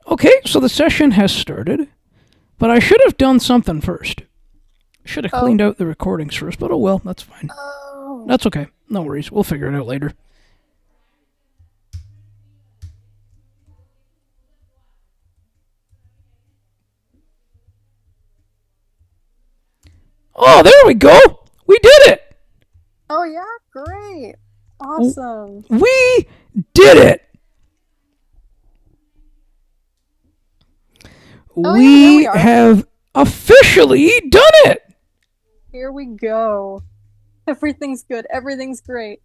Okay, so the session has started, but I should have done something first. Should have cleaned out the recordings first, but oh well, that's fine. Oh. That's okay. No worries. We'll figure it out later. Oh, there we go. We did it. Oh yeah, great. Awesome. We did it. Oh yeah, there We we are. have officially done it. Here we go. Everything's good. Everything's great.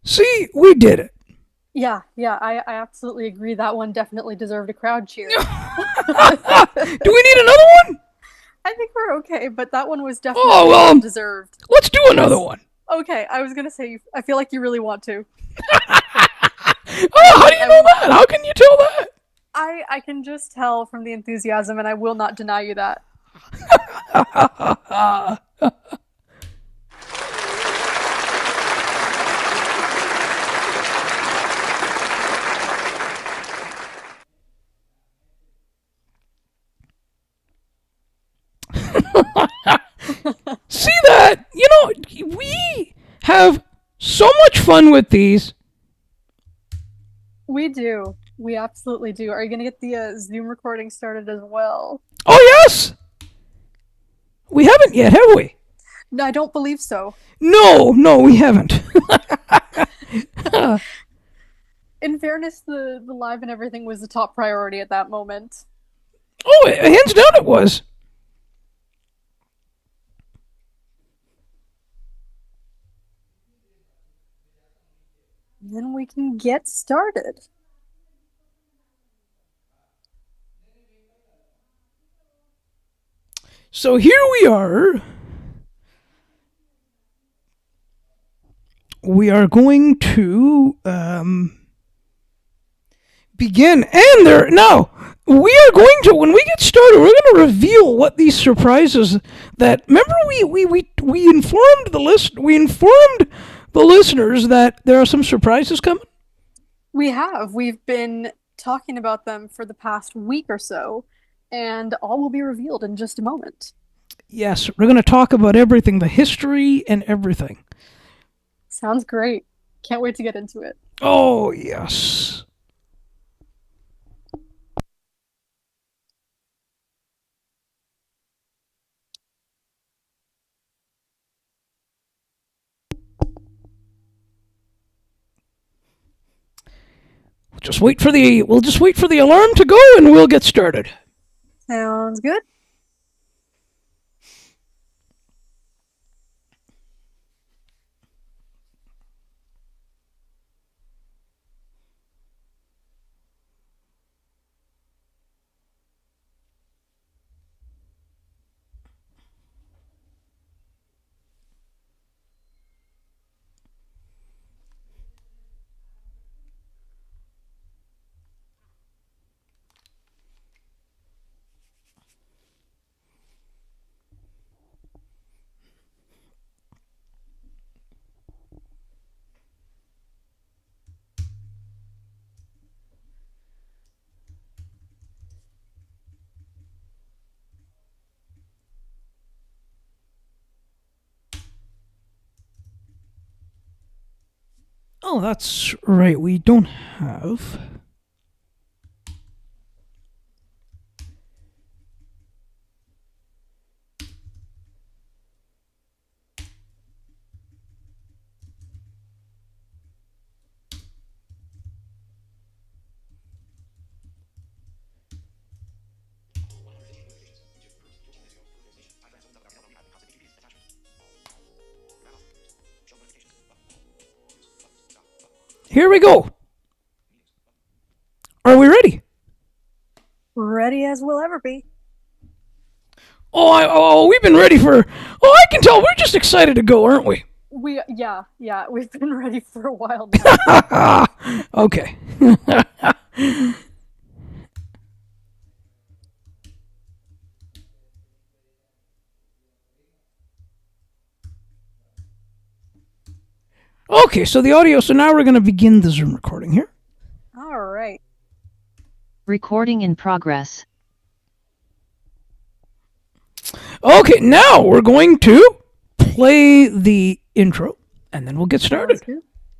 See, we did it. Yeah, I absolutely agree. That one definitely deserved a crowd cheer. Do I we need another one? think we're okay, but that one was Oh, definitely well, deserved. let's do another one. Okay, I was gonna say, I feel like you really want to. Oh, how do you know that? How can you tell that? I can just tell from the enthusiasm, and I will not deny you that. See that? You know, we have so much fun with these. We do. We absolutely do. Are you gonna get the Zoom recording started as well? Oh, yes. We haven't yet, have we? No, I don't believe so. No, we haven't. In fairness, the live and everything was the top priority at that moment. Oh, hands down it was. Then we can get started. So here we are. We are going to begin. And there now we are going to, when we get started, we're going to reveal what these surprises that, remember, we informed the listeners that there are some surprises coming. We have. We've been talking about them for the past week or so, and all will be revealed in just a moment. Yes, we're going to talk about everything, the history and everything. Sounds great. Can't wait to get into it. Oh, yes. We'll just wait for the alarm to go and we'll get started. Sounds good. Oh, that's right. We don't have. Here we go. Are we ready? ready as we'll ever be. We've been ready for. Oh, I can tell. We're just excited to go, aren't we? Yeah, we've been ready for a while now. Okay. Okay, so the audio. So now we're going to begin the Zoom recording here. All right. Recording in progress. Okay, now we're going to play the intro, and then we'll get started.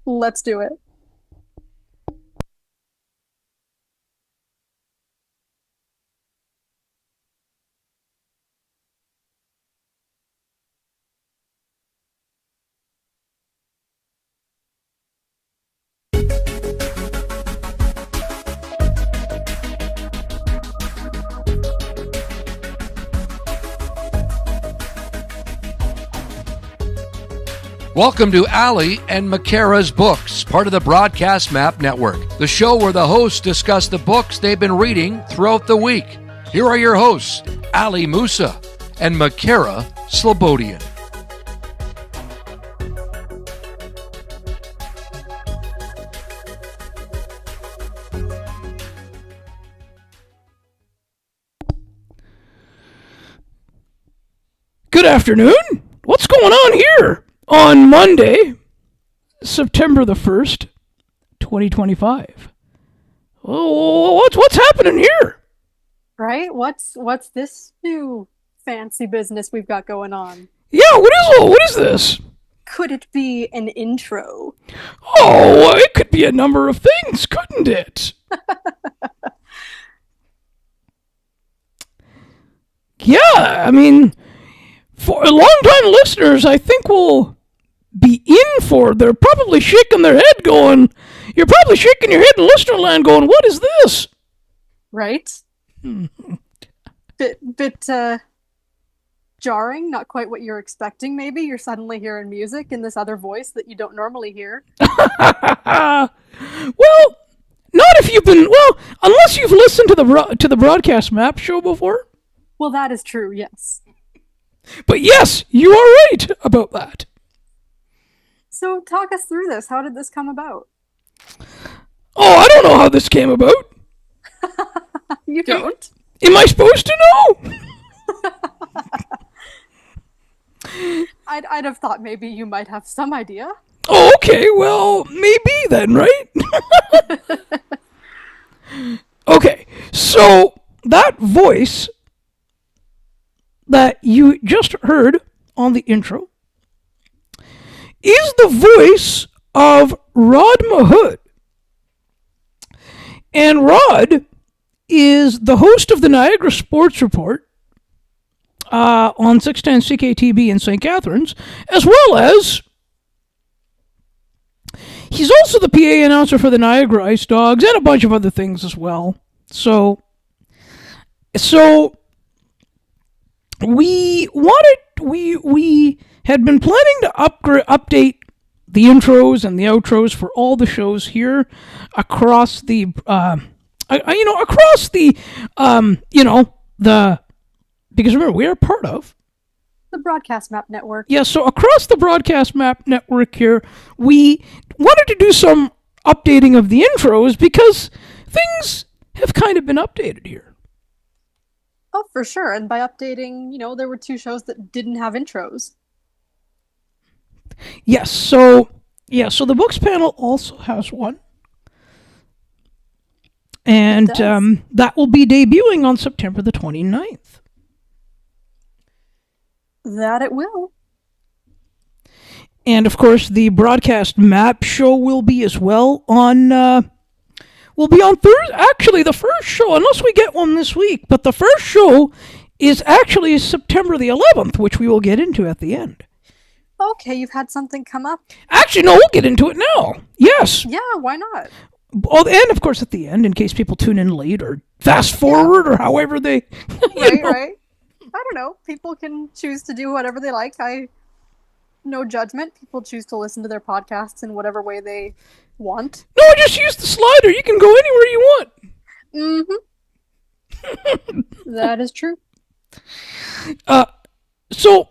Let's do it. Welcome to Ali and Makara's Books, part of the Broadcast Map Network, the show where the hosts discuss the books they've been reading throughout the week. Here are your hosts, Ali Musa and Makara Slobodian. Good afternoon. What's going on here? On Monday, September the 1st, 2025. Oh, what's happening here? Right? What's this new fancy business we've got going on? Yeah, what is this? Could it be an intro? Oh, it could be a number of things, couldn't it? Yeah, I mean, for long-time listeners, I think will be in for. They're probably shaking their head going, you're probably shaking your head in listener land going, what is this? Right? Bit jarring, not quite what you're expecting maybe. You're suddenly hearing music in this other voice that you don't normally hear. Well, not if you've been, unless you've listened to the Broadcast Map show before. Well, that is true, yes. But yes, you are right about that. So talk us through this. How did this come about? Oh, I don't know how this came about. You don't? Am I supposed to know? I'd have thought maybe you might have some idea. Oh, okay, well, maybe then, right? Okay, so that voice that you just heard on the intro is the voice of Rod Mahood. And Rod is the host of the Niagara Sports Report on 610 CKTB in St. Catharines, as well as he's also the PA announcer for the Niagara Ice Dogs and a bunch of other things as well. So we had been planning to update the intros and the outros for all the shows here across the because remember we are part of the Broadcast Map Network. Yeah, so across the Broadcast Map Network here, we wanted to do some updating of the intros because things have kind of been updated here. Oh, for sure. And by updating, there were 2 shows that didn't have intros. Yes, so the books panel also has one. And that will be debuting on September the 29th. That it will. And of course, the Broadcast Map show will be as well on Thursday. Actually, the first show, unless we get one this week, but the first show is actually September the 11th, which we will get into at the end. Okay, you've had something come up. Actually, no, we'll get into it now. Yes. Yeah, why not? Oh, and of course at the end, in case people tune in late or fast forward or however they... Right. I don't know. People can choose to do whatever they like. No judgment. People choose to listen to their podcasts in whatever way they want. No, just use the slider. You can go anywhere you want. That is true. So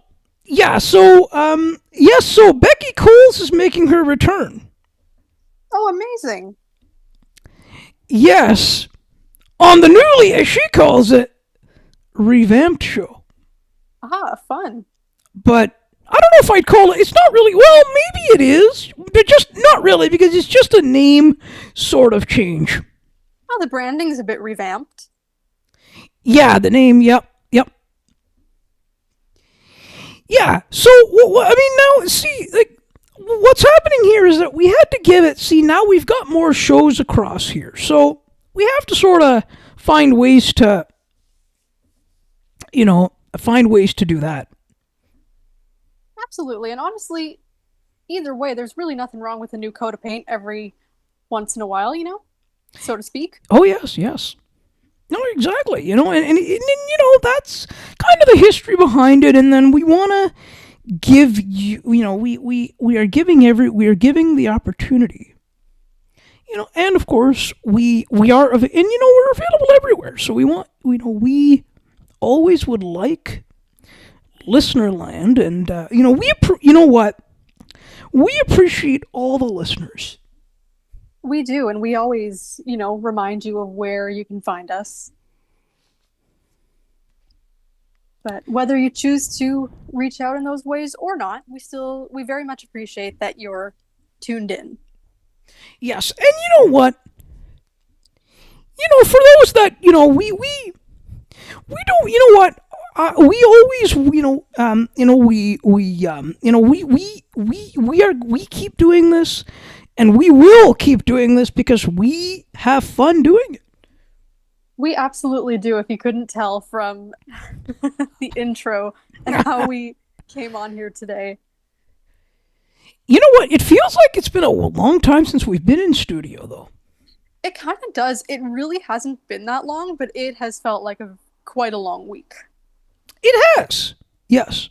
so Becky Coles is making her return. Oh, amazing. Yes, on the newly, as she calls it, revamped show. Ah, fun. But I don't know if I'd call it. It's not really. Well, maybe it is, but just not really because it's just a name sort of change. Oh, the branding's a bit revamped. Yeah, the name. Yep. Yeah. So I mean, now see, like, what's happening here is that we had to give it. See, now we've got more shows across here, so we have to sort of find ways to, find ways to do that. Absolutely. And honestly, either way, there's really nothing wrong with a new coat of paint every once in a while, so to speak. Oh yes. No, exactly. And that's kind of the history behind it. And then we want to give you, we are giving the opportunity. And of course we are, and we're available everywhere. So we always would like listener land, and we appreciate all the listeners. We do, and we always, remind you of where you can find us. But whether you choose to reach out in those ways or not, we very much appreciate that you're tuned in. Yes, and you know what? For those that, we don't, what? We always, we keep doing this, and we will keep doing this because we have fun doing it. We absolutely do, if you couldn't tell from the intro and how we came on here today. You know what? It feels like it's been a long time since we've been in studio, though. It kind of does. It really hasn't been that long, but it has felt like quite a long week. It has. Yes.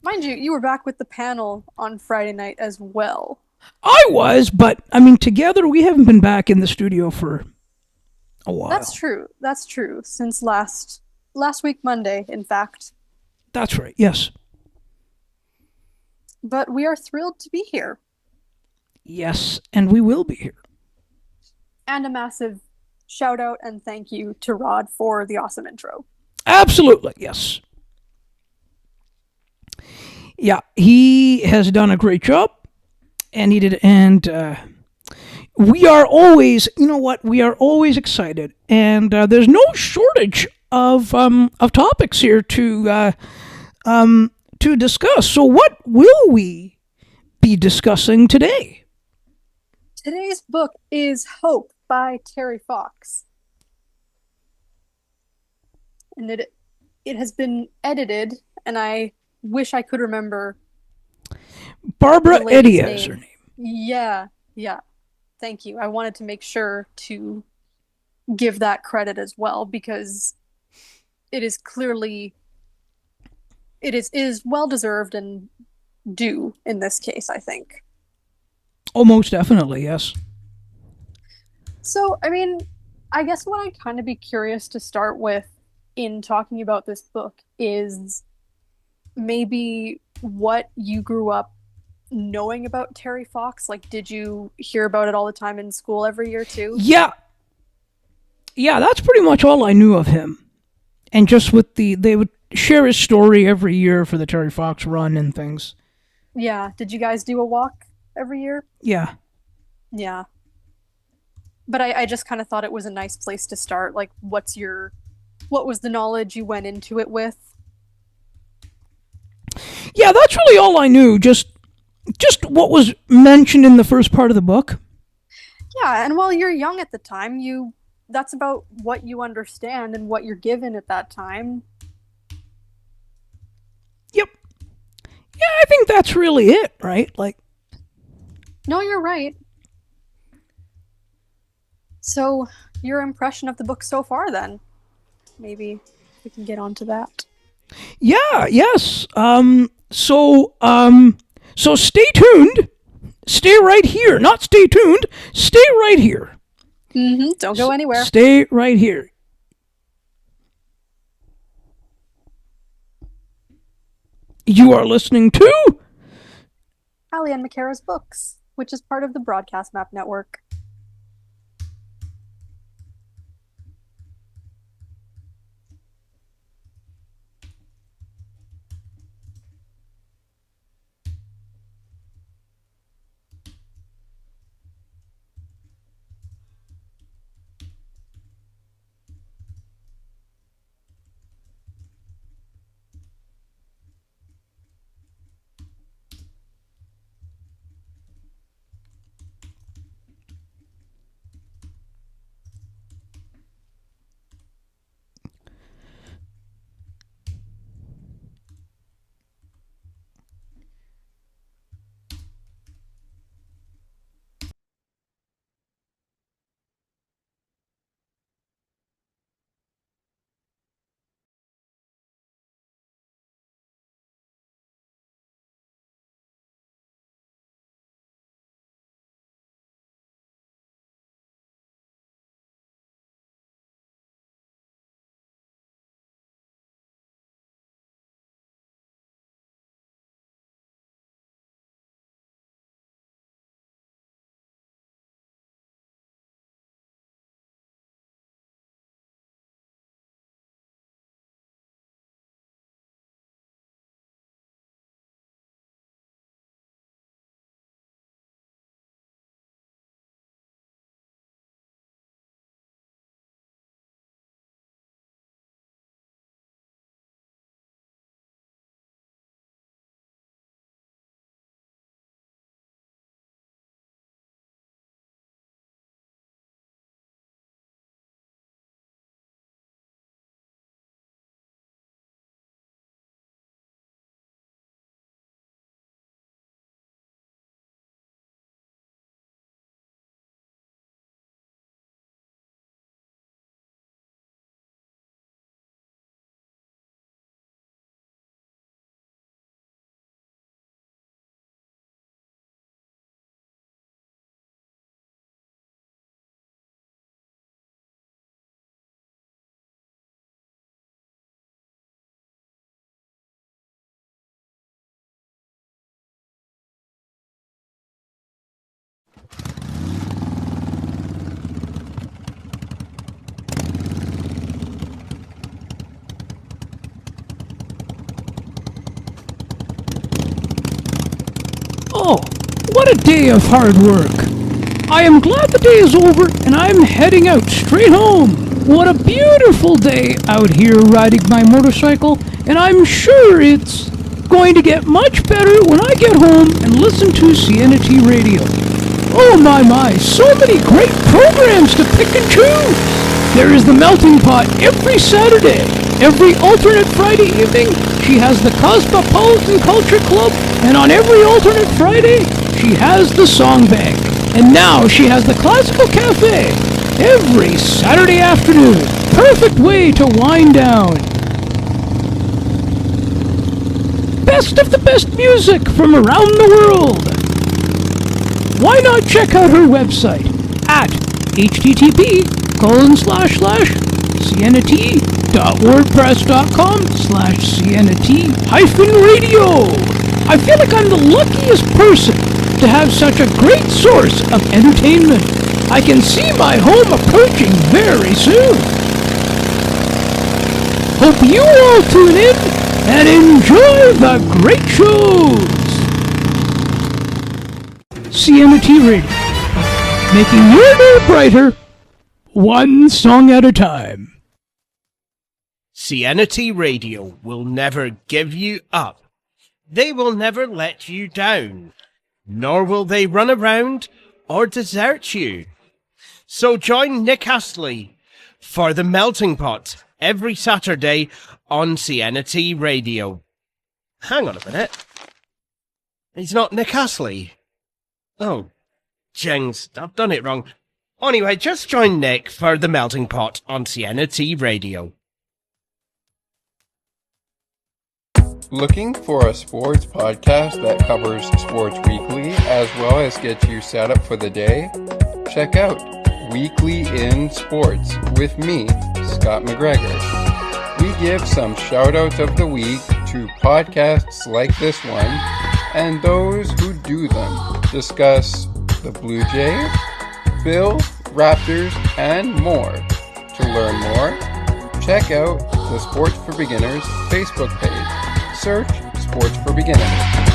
Mind you, you were back with the panel on Friday night as well. I was, but I mean, together we haven't been back in the studio for a while. That's true. Since last week Monday, in fact. That's right. Yes. But we are thrilled to be here. Yes, and we will be here. And a massive shout out and thank you to Rod for the awesome intro. Absolutely, yes. Yeah, he has done a great job, and he did, and we are always, we are always excited, and there's no shortage of topics here to discuss. So, what will we be discussing today? Today's book is Hope by Terry Fox. And it has been edited, and I wish I could remember. Barbara Eddy is her name. Yeah. Thank you. I wanted to make sure to give that credit as well, because it is clearly it is well deserved and due in this case, I think. Oh, most definitely, yes. So, I mean, I guess what I'd kind of be curious to start with in talking about this book is maybe what you grew up knowing about Terry Fox. Like, did you hear about it all the time in school every year too? Yeah, that's pretty much all I knew of him. And just they would share his story every year for the Terry Fox run and things. Yeah. Did you guys do a walk every year? Yeah. Yeah. But I just kind of thought it was a nice place to start. Like, what was the knowledge you went into it with? Yeah, that's really all I knew. Just what was mentioned in the first part of the book. Yeah, and while you're young at the time, that's about what you understand and what you're given at that time. Yep. Yeah, I think that's really it, right? Like, no, you're right. So, your impression of the book so far, then? Maybe we can get onto that. Yeah, yes. So stay tuned. Stay right here. Not stay tuned. Stay right here. Don't go anywhere. Stay right here. You are listening to Allie and McKara's Books, which is part of the Broadcast Map Network. Oh, what a day of hard work. I am glad the day is over and I'm heading out straight home. What a beautiful day out here riding my motorcycle, and I'm sure it's going to get much better when I get home and listen to CNT Radio. Oh my, so many great programs to pick and choose. There is the Melting Pot every Saturday. Every alternate Friday evening, she has the Cosmopolitan Culture Club, and on every alternate Friday, she has the Song Bank. And now she has the Classical Cafe every Saturday afternoon. Perfect way to wind down. Best of the best music from around the world. Why not check out her website at http://cnt.wordpress.com/cnt-radio. I feel like I'm the luckiest person to have such a great source of entertainment. I can see my home approaching very soon. Hope you all tune in and enjoy the great shows. CNT Radio, making your day brighter, one song at a time. CNT Radio will never give you up. They will never let you down, nor will they run around or desert you. So join Nick Astley for The Melting Pot every Saturday on CNT Radio. Hang on a minute. He's not Nick Astley. Oh, jings, I've done it wrong. Anyway, just join Nick for The Melting Pot on CNT Radio. Looking for a sports podcast that covers sports weekly as well as gets you set up for the day? Check out Weekly in Sports with me, Scott McGregor. We give some shout-outs of the week to podcasts like this one and those who do them. Discuss the Blue Jays, Bills, Raptors, and more. To learn more, check out the Sports for Beginners Facebook page. Search Sports for Beginners.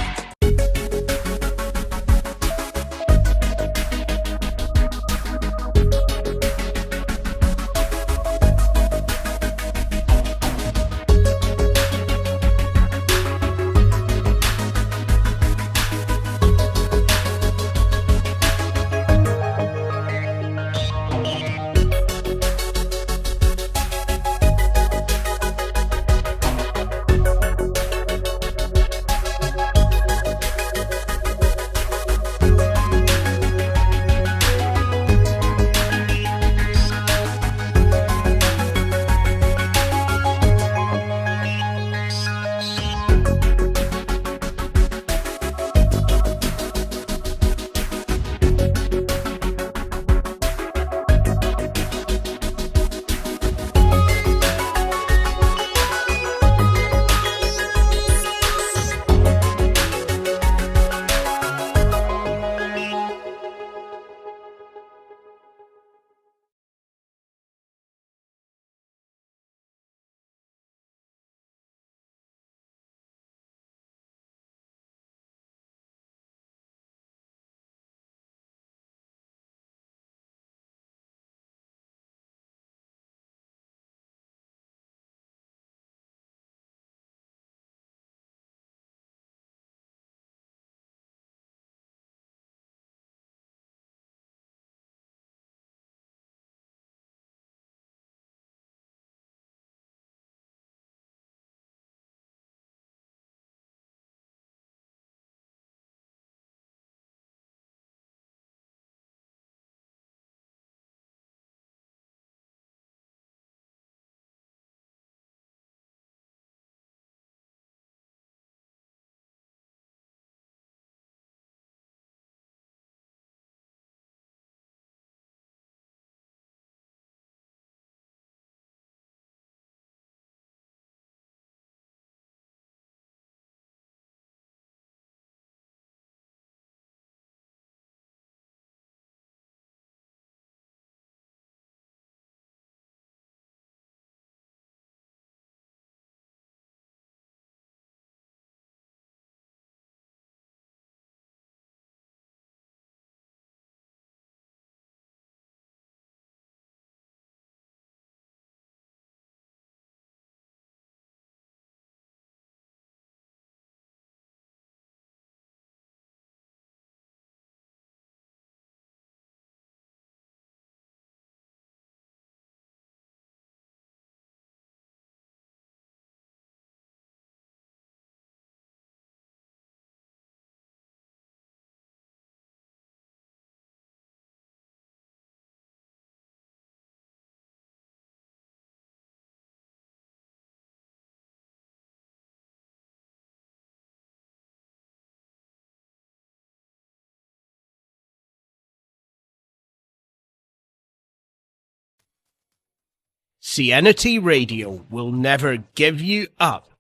CNT Radio will never give you up.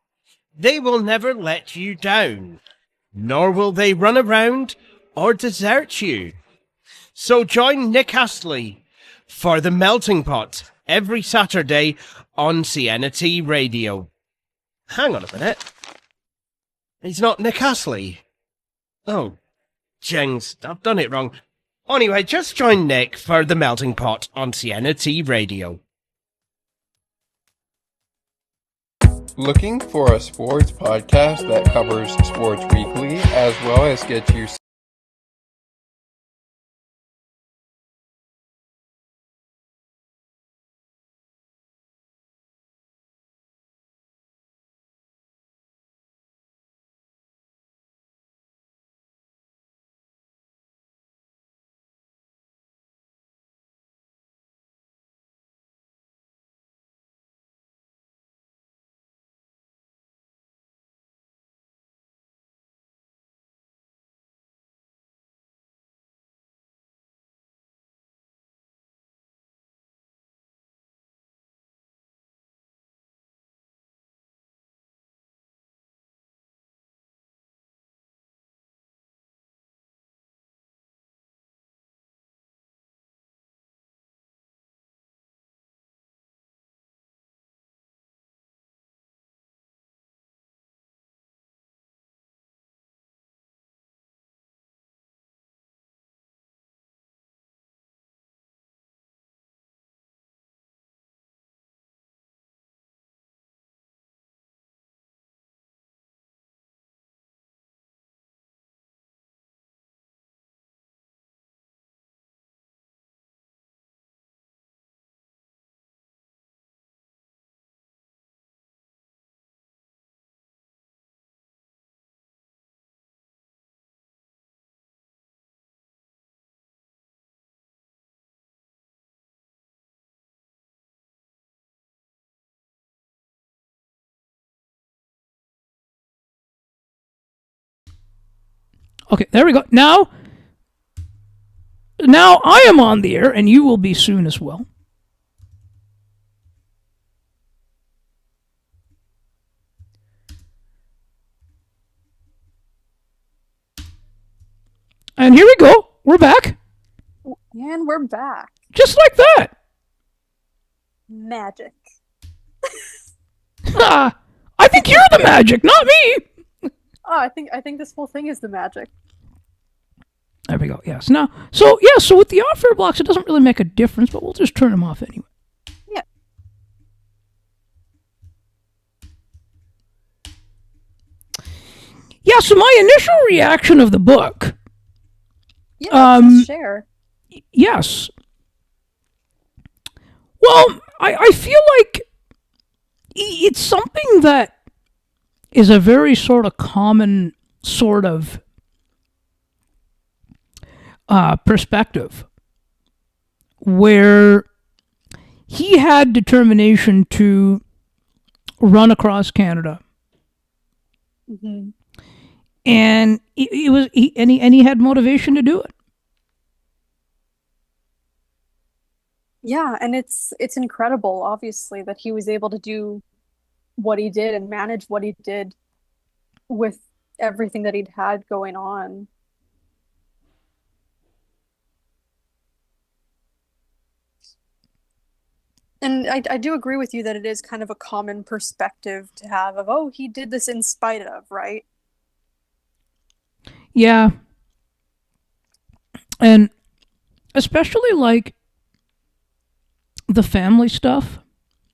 They will never let you down, nor will they run around or desert you. So join Nick Astley for The Melting Pot every Saturday on CNT Radio. Hang on a minute. He's not Nick Astley. Oh, jings, I've done it wrong. Anyway, just join Nick for The Melting Pot on CNT Radio. Looking for a sports podcast that covers sports weekly as well as gets you Okay, there we go. Now I am on the air, and you will be soon as well. And here we go. We're back. And we're back. Just like that. Magic. I think you're the magic, not me. Oh, I think this whole thing is the magic. There we go. Yes. Now, so with the off-air blocks, it doesn't really make a difference, but we'll just turn them off anyway. Yeah. Yeah. So my initial reaction of the book. Yeah. Let's share. Yes. Well, I feel like it's something that is a very sort of common sort of perspective, where he had determination to run across Canada, Mm-hmm. and he had motivation to do it. Yeah, and it's incredible, obviously, that he was able to do what he did and manage what he did with everything that he'd had going on. And I do agree with you that it is kind of a common perspective to have of, oh, he did this in spite of, right? Yeah. And especially like the family stuff,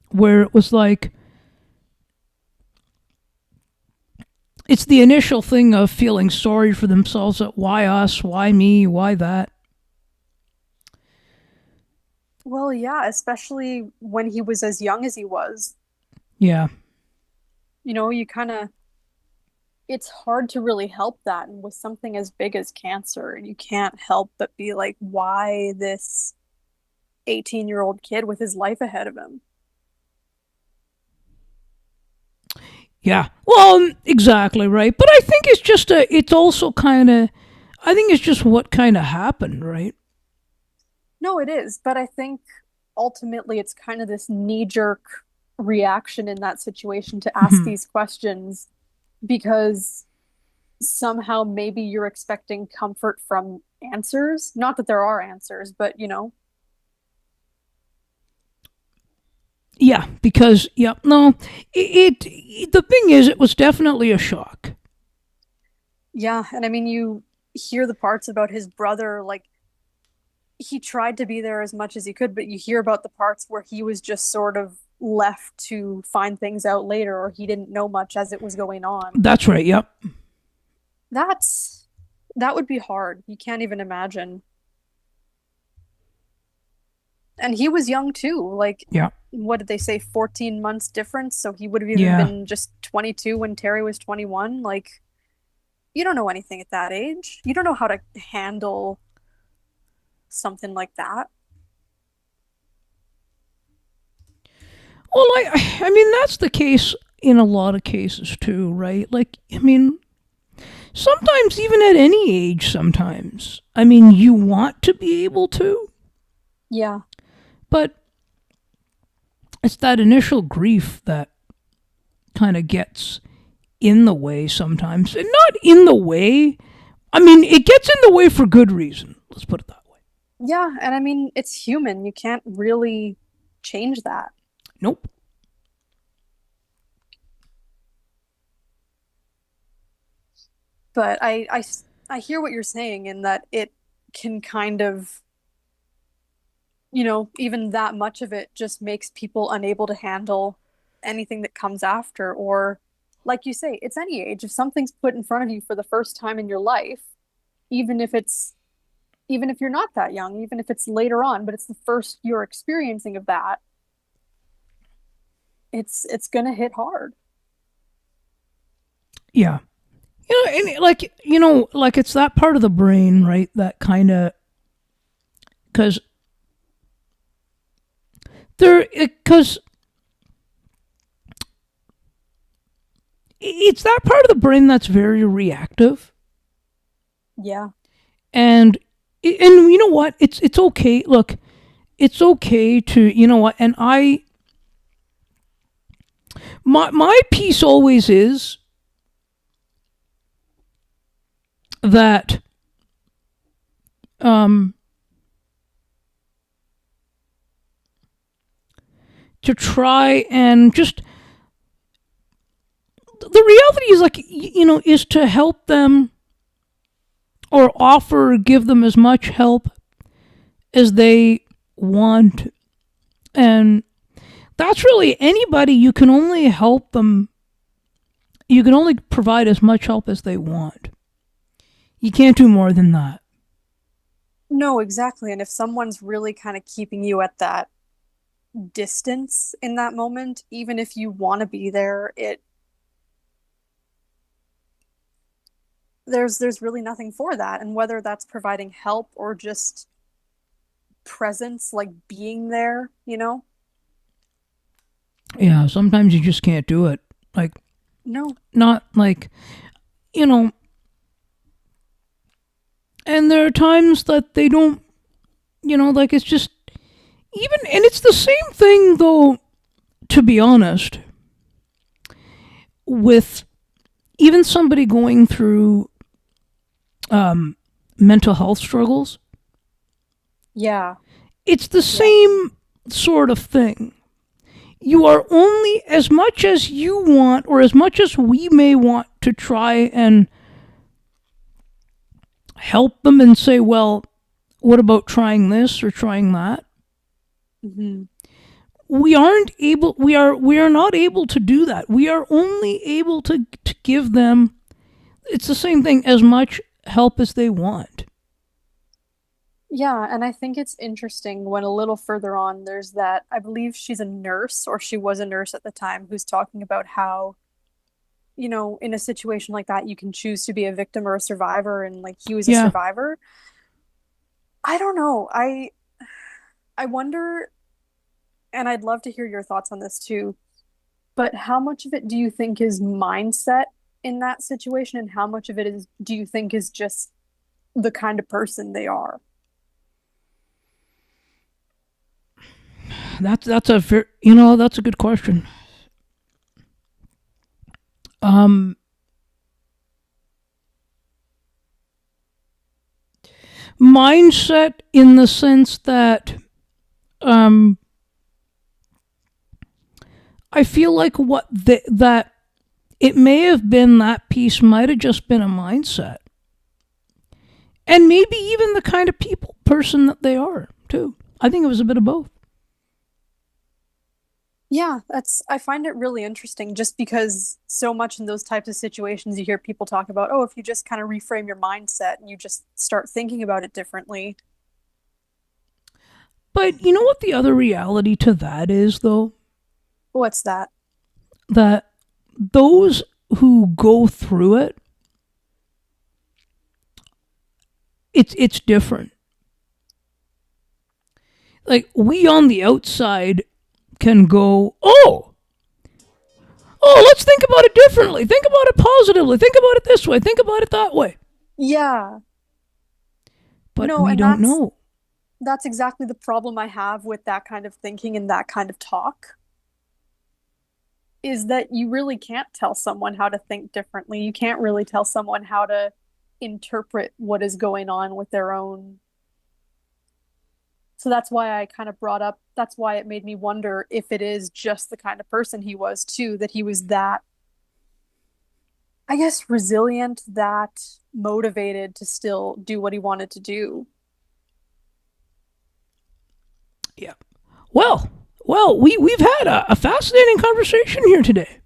where it was like, it's the initial thing of feeling sorry for themselves, that why us, why me, why that. Well, yeah, especially when he was as young as he was. Yeah. You know, it's hard to really help that. And with something as big as cancer, you can't help but be like, why this 18-year-old kid with his life ahead of him? Yeah. Well, exactly right. But I think it's just it's also kind of, I think it's just what kind of happened, right? No, it is. But I think ultimately it's kind of this knee-jerk reaction in that situation to ask these questions, because somehow maybe you're expecting comfort from answers. Not that there are answers, but you know. Yeah, because no, the thing is, it was definitely a shock. Yeah, and I mean, you hear the parts about his brother, like he tried to be there as much as he could, but you hear about the parts where he was just sort of left to find things out later, or he didn't know much as it was going on. That's right. Yep. That would be hard. You can't even imagine. And he was young too. Like, Yeah. what did they say? 14 months difference. So he would have even Yeah. been just 22 when Terry was 21. Like, you don't know anything at that age. You don't know how to handle something like that. Well, I mean, that's the case in a lot of cases too, right? Like, I mean, sometimes even at any age, sometimes, I mean, you want to be able to, Yeah. but it's that initial grief that kind of gets in the way sometimes. And not in the way, I mean, it gets in the way for good reason. Let's put it that way. Yeah, and I mean, it's human. You can't really change that. Nope. But I hear what you're saying in that it can kind of, you know, even that much of it just makes people unable to handle anything that comes after. Or, like you say, it's any age. If something's put in front of you for the first time in your life, even if you're not that young, even if it's later on, but it's the first you're experiencing of that, it's gonna hit hard. Yeah. And like it's that part of the brain, right? That kind of, because it's that part of the brain that's very reactive. Yeah. And you know what? It's okay. Look, it's okay to, you know what? And my piece always is that to try and just, the reality is, like, is to help them or offer or give them as much help as they want. And that's really anybody. You can only help them, you can only provide as much help as they want. You can't do more than that. No, exactly. And if someone's really kind of keeping you at that distance in that moment, even if you want to be there, there's really nothing for that. And whether that's providing help or just presence, like being there, Yeah, sometimes you just can't do it. Like, No. not like, and there are times that they don't, like, it's just, even, and it's the same thing, though, to be honest, with even somebody going through mental health struggles. Yeah. It's the same sort of thing. You are only, as much as you want, or as much as we may want to try and help them and say, well, what about trying this or trying that? Mm-hmm. We are not able to do that. We are only able to give them, it's the same thing, as much help as they want. Yeah, and I think it's interesting when a little further on there's that, I believe she's a nurse, or she was a nurse at the time, who's talking about how, in a situation like that, you can choose to be a victim or a survivor, and like he was a Yeah. survivor. I don't know. I wonder, and I'd love to hear your thoughts on this too, but how much of it do you think is mindset in that situation, and how much of it do you think is just the kind of person they are? That's that's a good question. Mindset, in the sense that I feel like that it may have been, that piece might have just been a mindset, and maybe even the kind of person that they are too. I think it was a bit of both. Yeah, I find it really interesting just because so much in those types of situations you hear people talk about, oh, if you just kind of reframe your mindset and you just start thinking about it differently. But you know what the other reality to that is, though? What's that? That those who go through it, it's different. Like, we on the outside can go, oh, let's think about it differently. Think about it positively. Think about it this way. Think about it that way. Yeah. But No, we and don't know. that's exactly the problem I have with that kind of thinking and that kind of talk, is that you really can't tell someone how to think differently. You can't really tell someone how to interpret what is going on with their own. So that's why I kind of brought up, that's why it made me wonder if it is just the kind of person he was too, that he was that, I guess, resilient, that motivated to still do what he wanted to do. Yeah. Well, we've had a fascinating conversation here today.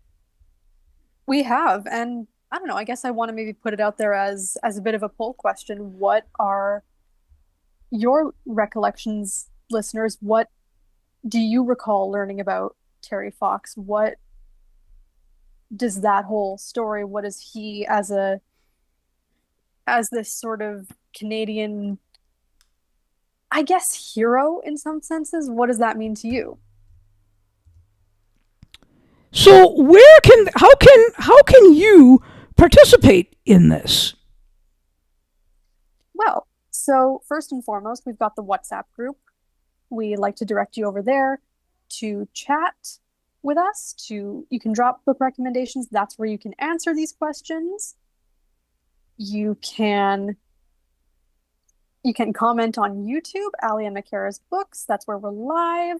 We have, and I don't know, I guess I want to maybe put it out there as a bit of a poll question. What are your recollections, listeners? What do you recall learning about Terry Fox? What does that whole story, what is he as this sort of Canadian, I guess, hero in some senses? What does that mean to you? So how can you participate in this? Well, so first and foremost, we've got the WhatsApp group. We like to direct you over there to chat with us. You can drop book recommendations. That's where you can answer these questions. You can comment on YouTube, Ali and Makara's books. That's where we're live.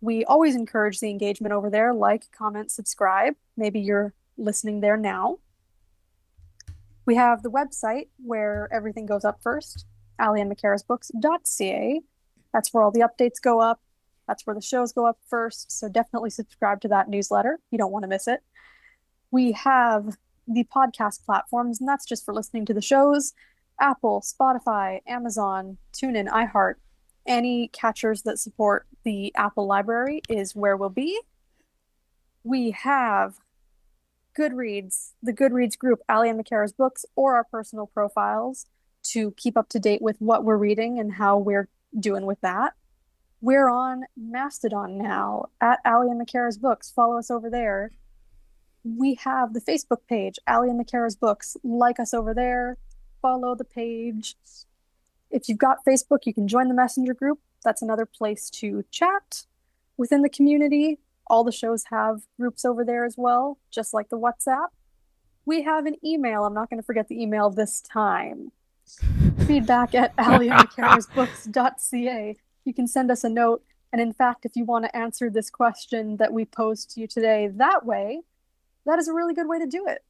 We always encourage the engagement over there. Like, comment, subscribe. Maybe you're listening there now. We have the website where everything goes up first, aliandmacarasbooks.ca. That's where all the updates go up. That's where the shows go up first. So definitely subscribe to that newsletter. You don't want to miss it. We have the podcast platforms, and that's just for listening to the shows. Apple, Spotify, Amazon, TuneIn, iHeart. Any catchers that support the Apple library is where we'll be. We have Goodreads, the Goodreads group, Ali and Makara's books, or our personal profiles to keep up to date with what we're reading and how we're doing with that. We're on Mastodon now at Ali and Makara's books. Follow us over there. We have the Facebook page, Ali and Makara's books. Like us over there. Follow the page. If you've got Facebook, you can join the Messenger group. That's another place to chat within the community. All the shows have groups over there as well, just like the WhatsApp. We have an email. I'm not going to forget the email this time. Feedback at aliandmacarasbooks.ca. You can send us a note. And in fact, if you want to answer this question that we posed to you today that way, that is a really good way to do it.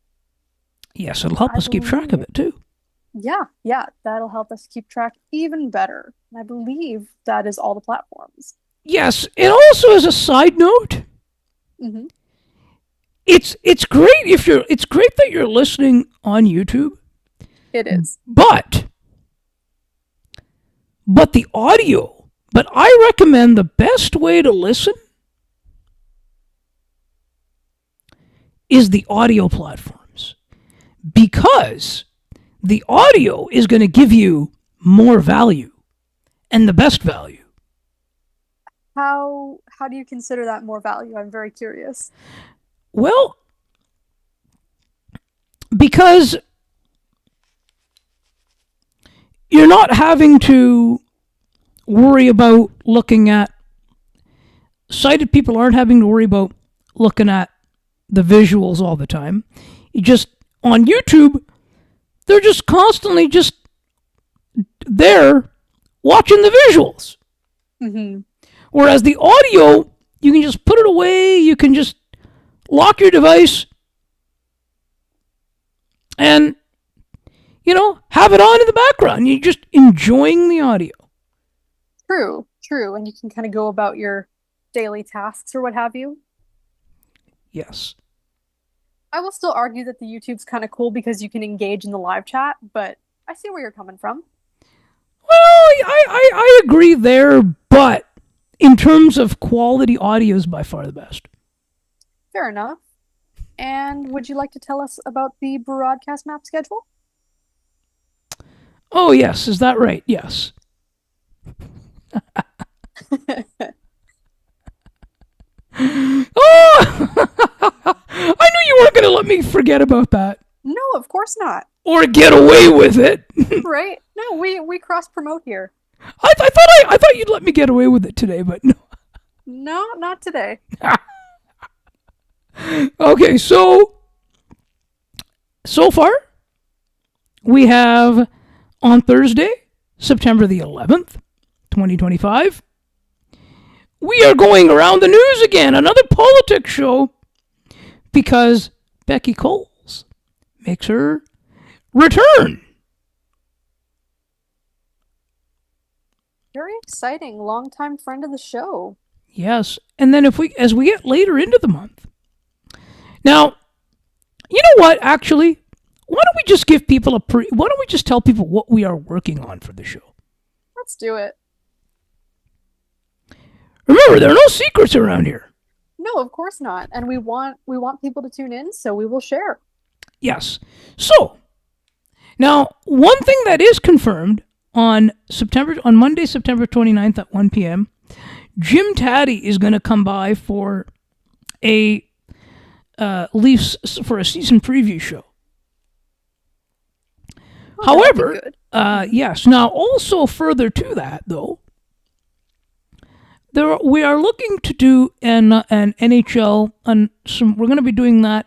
Yes, it'll help us keep track of it too. Yeah, that'll help us keep track even better. And I believe that is all the platforms. Yes, and also as a side note, Mm-hmm. it's great it's great that you're listening on YouTube. It is. But the audio. But I recommend the best way to listen is the audio platforms, because the audio is going to give you more value and the best value. How do you consider that more value? I'm very curious. Well, because you're not having to worry about looking at, sighted people aren't having to worry about looking at the visuals all the time. You just, on YouTube, they're just constantly just there watching the visuals. Mm-hmm. Whereas the audio, you can just put it away, you can just lock your device and, have it on in the background. You're just enjoying the audio. True. And you can kind of go about your daily tasks or what have you. Yes. I will still argue that the YouTube's kind of cool because you can engage in the live chat, but I see where you're coming from. Well, I agree there, but in terms of quality, audio is by far the best. Fair enough. And would you like to tell us about the broadcast map schedule? Oh, yes. Is that right? Yes. Oh! I knew you weren't going to let me forget about that. No, of course not. Or get away with it. Right? No, we cross-promote here. I thought you'd let me get away with it today, but no. No, not today. Okay, so far, we have on Thursday, September the 11th, 2025, we are going around the news again, another politics show, because Becky Coles makes her return. Very exciting. Longtime friend of the show. Yes, and then as we get later into the month. Now, you know what, actually? Why don't we just give people why don't we just tell people what we are working on for the show? Let's do it. Remember, there are no secrets around here. No, of course not. And we want people to tune in, so we will share. Yes. So, now, one thing that is confirmed on Monday, September 29th at 1 p.m., Jim Taddy is going to come by for a Leafs for a season preview show. Oh, that'd be However, good. yes. Now, also further to that, though, we are looking to do an NHL. We're going to be doing that.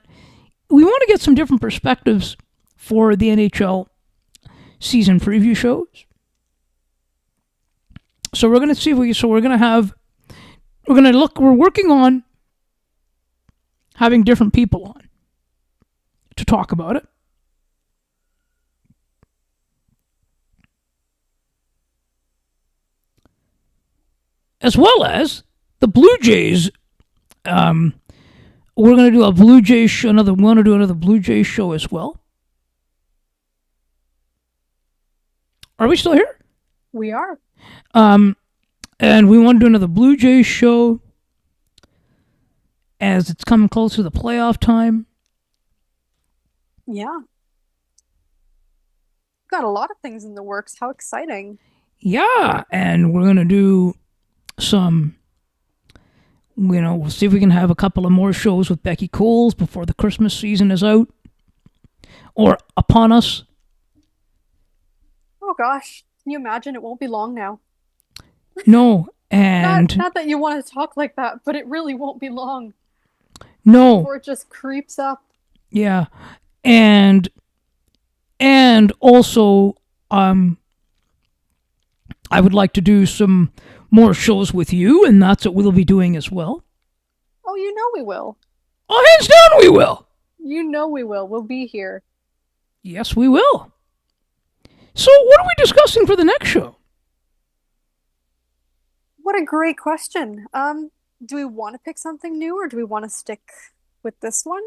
We want to get some different perspectives for the NHL season preview shows. So we're going to see if we. So we're going to have. We're going to look. We're working on having different people on to talk about it. As well as the Blue Jays. We're going to do a Blue Jays show. We want to do another Blue Jays show as well. Are we still here? We are. And we want to do another Blue Jays show as it's coming close to the playoff time. Yeah. Got a lot of things in the works. How exciting. Yeah, and we're going to do some, we'll see if we can have a couple of more shows with Becky Coles before the Christmas season is out or upon us. Oh gosh. Can you imagine? It won't be long now. No, and Not that you want to talk like that, but it really won't be long no, before it just creeps up. yeah, and also, I would like to do some more shows with you, and that's what we'll be doing as well. Oh, you know we will. Oh, hands down, we will. You know we will. We'll be here. Yes, we will. So, what are we discussing for the next show? What a great question. Do we want to pick something new or do we want to stick with this one?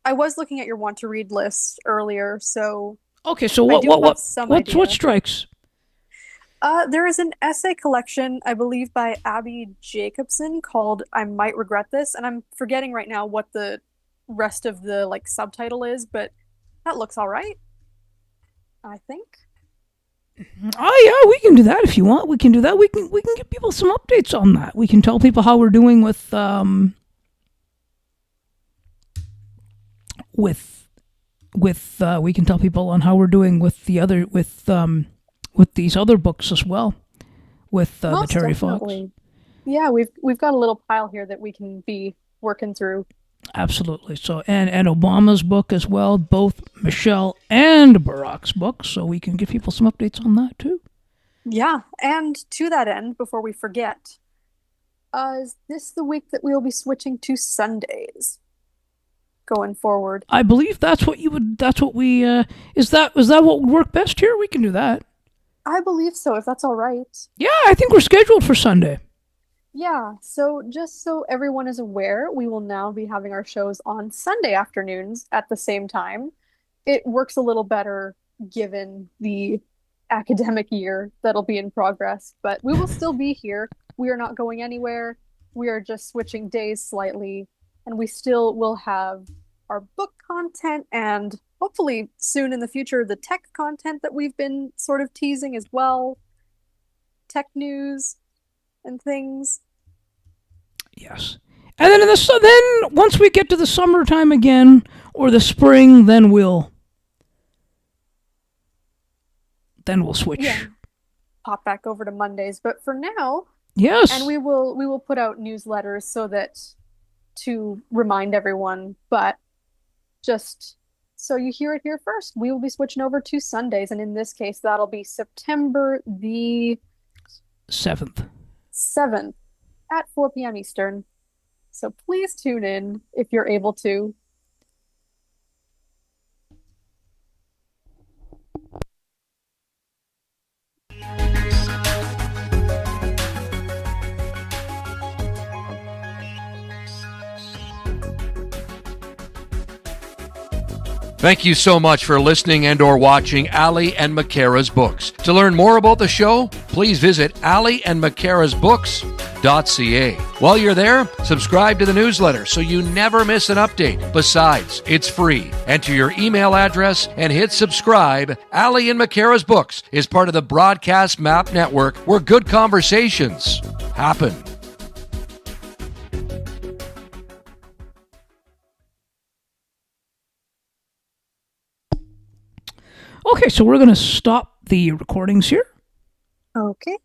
I was looking at your want to read list earlier, so Okay, so I do have some what idea. strikes? There is an essay collection, I believe, by Abby Jacobson called "I Might Regret This," and I'm forgetting right now what the rest of the subtitle is, but that looks all right. I think. Oh yeah, we can do that if you want. We can do that. We can give people some updates on that. We can tell people how we're doing with we can tell people on how we're doing with the other with these other books as well with the Most Terry Fox. definitely. Yeah, we've got a little pile here that we can be working through. Absolutely. So and Obama's book as well, both Michelle and Barack's books, so we can give people some updates on that too. Yeah, and to that end, before we forget, is this the week that we will be switching to Sundays going forward? I believe that's what we is that what would work best here? We can do that. I believe so, if that's all right. Yeah, I think we're scheduled for Sunday. Yeah, so just so everyone is aware, we will now be having our shows on Sunday afternoons at the same time. It works a little better given the academic year that'll be in progress, but we will still be here. We are not going anywhere. We are just switching days slightly, and we still will have our book content and hopefully soon in the future the tech content that we've been sort of teasing as well. Tech news and things. Yes. And then then once we get to the summertime again or the spring, then we'll switch. Yeah. Pop back over to Mondays, but for now, Yes. and we will put out newsletters so that to remind everyone, but just so you hear it here first, we will be switching over to Sundays, and in this case, that'll be September the 7th. 7th at 4 p.m. Eastern. So please tune in if you're able to. Thank you so much for listening and or watching Ali and Makara's books. To learn more about the show, please visit aliandmakarasbooks.ca. While you're there, subscribe to the newsletter so you never miss an update. Besides, it's free. Enter your email address and hit subscribe. Ali and Makara's Books is part of the Broadcast Map Network, where good conversations happen. Okay, so we're going to stop the recordings here. Okay.